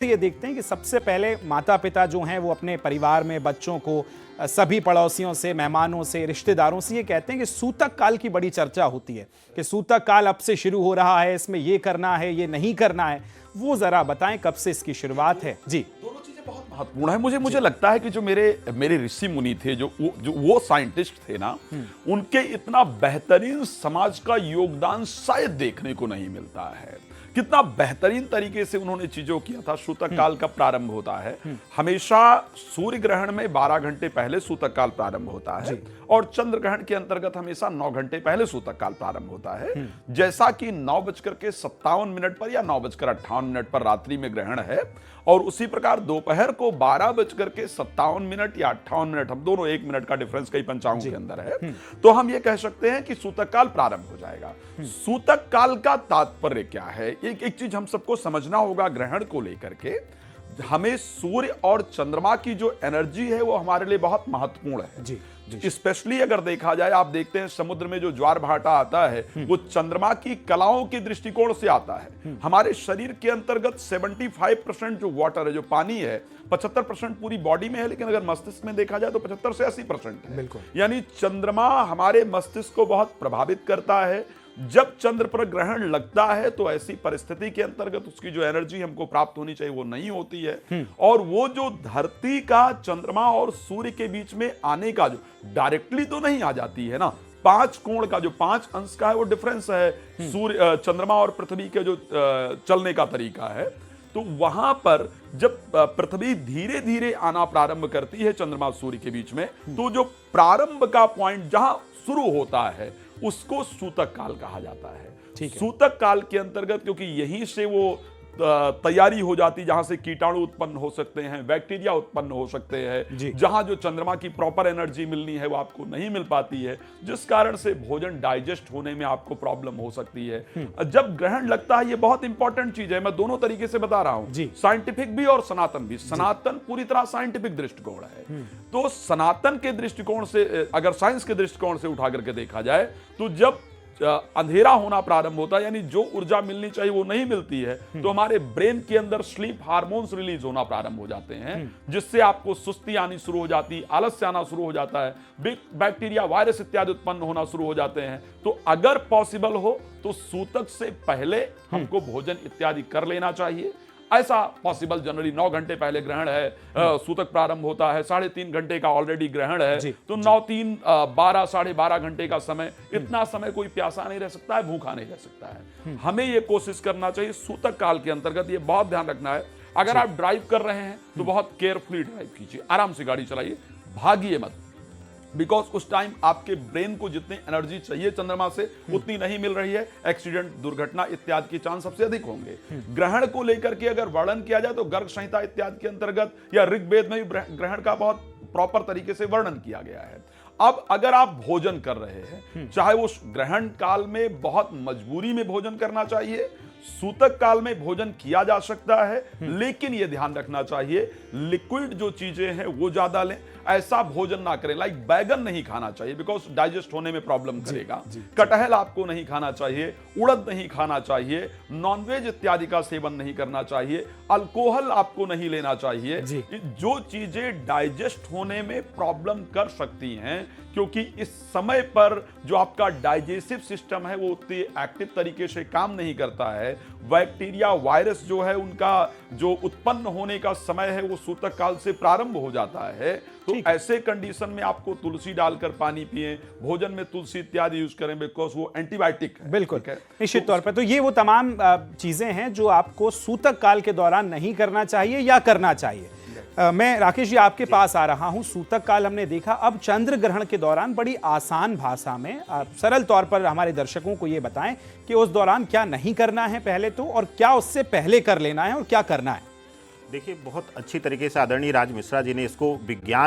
ये देखते हैं कि सबसे पहले माता पिता जो हैं वो अपने परिवार में बच्चों को सभी पड़ोसियों से, मेहमानों से, रिश्तेदारों से ये कहते हैं कि सूतक काल की बड़ी चर्चा होती है कि सूतक काल अब से शुरू हो रहा है, इसमें ये करना है, ये नहीं करना है। वो जरा बताएं कब से इसकी शुरुआत है। जी, दोनों चीजें बहुत महत्वपूर्ण है। मुझे लगता है कि जो मेरे ऋषि मुनि थे, जो वो साइंटिस्ट थे ना, उनके इतना बेहतरीन समाज का योगदान शायद देखने को नहीं मिलता है। कितना बेहतरीन तरीके से उन्होंने चीजों किया था। सूतक काल का प्रारंभ होता है हमेशा सूर्य ग्रहण में 12 घंटे पहले सूतक काल प्रारंभ होता है और चंद्र ग्रहण के अंतर्गत हमेशा 9 घंटे पहले सूतक काल प्रारंभ होता है। जैसा कि 9:57 पर या 9:58 पर रात्रि में ग्रहण है और उसी प्रकार दोपहर को 12:57 या 58, हम दोनों 1 मिनट का डिफरेंस कई पंचांगों के अंदर है, तो हम ये कह सकते हैं कि सूतक काल प्रारंभ हो जाएगा। सूतक काल का तात्पर्य क्या है? एक चीज हम सबको समझना होगा ग्रहण को लेकर के। हमें सूर्य और चंद्रमा की जो एनर्जी है वो हमारे लिए बहुत महत्वपूर्ण है। जी, स्पेशली अगर देखा जाए, आप देखते हैं समुद्र में जो ज्वार भाटा आता है वो चंद्रमा की कलाओं के दृष्टिकोण से आता है। हमारे शरीर के अंतर्गत 75% जो वाटर है, जो पानी है, 75% पूरी बॉडी में है, लेकिन अगर मस्तिष्क में देखा जाए तो 75 से 80% है। बिल्कुल। यानी चंद्रमा हमारे मस्तिष्क को बहुत प्रभावित करता है। जब चंद्र पर ग्रहण लगता है तो ऐसी परिस्थिति के अंतर्गत उसकी जो एनर्जी हमको प्राप्त होनी चाहिए वो नहीं होती है और वो जो धरती का चंद्रमा और सूर्य के बीच में आने का जो डायरेक्टली तो नहीं आ जाती है ना, 5 कोण का जो 5 अंश का है वो डिफरेंस है सूर्य, चंद्रमा और पृथ्वी के जो चलने का तरीका है। तो वहां पर जब पृथ्वी धीरे धीरे आना प्रारंभ करती है चंद्रमा सूर्य के बीच में, तो जो प्रारंभ का पॉइंट जहां शुरू होता है उसको सूतक काल कहा जाता है। सूतक काल के अंतर्गत, क्योंकि यहीं से वो तैयारी हो जाती, जहां से कीटाणु उत्पन्न हो सकते हैं, बैक्टीरिया उत्पन्न हो सकते हैं, जहां जो चंद्रमा की प्रॉपर एनर्जी मिलनी है वो आपको नहीं मिल पाती है, जिस कारण से भोजन डाइजेस्ट होने में आपको प्रॉब्लम हो सकती है। जब ग्रहण लगता है, ये बहुत इंपॉर्टेंट चीज है, मैं दोनों तरीके से बता रहा हूं, साइंटिफिक भी और सनातन भी। सनातन पूरी तरह साइंटिफिक दृष्टिकोण है, तो सनातन के दृष्टिकोण से, अगर साइंस के दृष्टिकोण से उठा करके देखा जाए, तो जब अंधेरा होना प्रारंभ होता है, यानी जो ऊर्जा मिलनी चाहिए वो नहीं मिलती है, तो हमारे ब्रेन के अंदर स्लीप हार्मोन्स रिलीज होना प्रारंभ हो जाते हैं, जिससे आपको सुस्ती आनी शुरू हो जाती है, आलस्य आना शुरू हो जाता है, बैक्टीरिया, वायरस इत्यादि उत्पन्न होना शुरू हो जाते हैं। तो अगर पॉसिबल हो तो सूतक से पहले हमको भोजन इत्यादि कर लेना चाहिए। ऐसा पॉसिबल जनरली 9 घंटे पहले ग्रहण है, सूतक प्रारंभ होता है, 3.5 घंटे का ऑलरेडी ग्रहण है, तो 9, 3, 12, 12.5 घंटे का समय, इतना समय कोई प्यासा नहीं रह सकता है, भूखा नहीं रह सकता है। हमें ये कोशिश करना चाहिए सूतक काल के अंतर्गत, ये बहुत ध्यान रखना है। अगर आप ड्राइव कर रहे हैं तो बहुत केयरफुली ड्राइव कीजिए, आराम से गाड़ी चलाइए, भागिए मत, बिकॉज उस टाइम आपके ब्रेन को जितनी एनर्जी चाहिए चंद्रमा से उतनी नहीं मिल रही है। एक्सीडेंट, दुर्घटना इत्यादि के चांस सबसे अधिक होंगे। ग्रहण को लेकर के अगर वर्णन किया जाए तो गर्ग संहिता इत्यादि के अंतर्गत या ऋग्वेद में भी ग्रहण का बहुत प्रॉपर तरीके से वर्णन किया गया है। अब अगर आप भोजन कर रहे हैं, चाहे वो ग्रहण काल में बहुत मजबूरी में भोजन करना चाहिए, सूतक काल में भोजन किया जा सकता है, लेकिन यह ध्यान रखना चाहिए लिक्विड जो चीजें हैं वो ज्यादा लें। ऐसा भोजन ना करें, लाइक बैगन नहीं खाना चाहिए बिकॉज डाइजेस्ट होने में प्रॉब्लम करेगा। कटहल आपको नहीं खाना चाहिए, उड़द नहीं खाना चाहिए, नॉनवेज इत्यादि का सेवन नहीं करना चाहिए, अल्कोहल आपको नहीं लेना चाहिए। जो चीजें डाइजेस्ट होने में प्रॉब्लम कर सकती हैं, क्योंकि इस समय पर जो आपका डाइजेस्टिव सिस्टम है वो उतनी एक्टिव तरीके से काम नहीं करता है। बैक्टीरिया, वायरस जो है उनका जो उत्पन्न होने का समय है वो सूतक काल से प्रारंभ हो जाता है। तो ऐसे कंडीशन में आपको तुलसी डालकर पानी पिएं, भोजन में तुलसी इत्यादि यूज करें, बिकॉज वो एंटीबायोटिक है। बिल्कुल, निश्चित तौर पर। तो ये वो तमाम चीजें हैं जो आपको सूतक काल के दौरान नहीं करना चाहिए या करना चाहिए। मैं राकेश जी आपके पास आ रहा हूं। सूतक काल हमने देखा, अब चंद्र ग्रहण के दौरान बड़ी आसान भाषा में सरल तौर पर हमारे दर्शकों को ये बताएं कि उस दौरान क्या नहीं करना है पहले तो, और क्या उससे पहले कर लेना है और क्या करना है। देखिए, बहुत अच्छी तरीके से आदरणीय राज मिश्रा जी ने इसको विज्ञान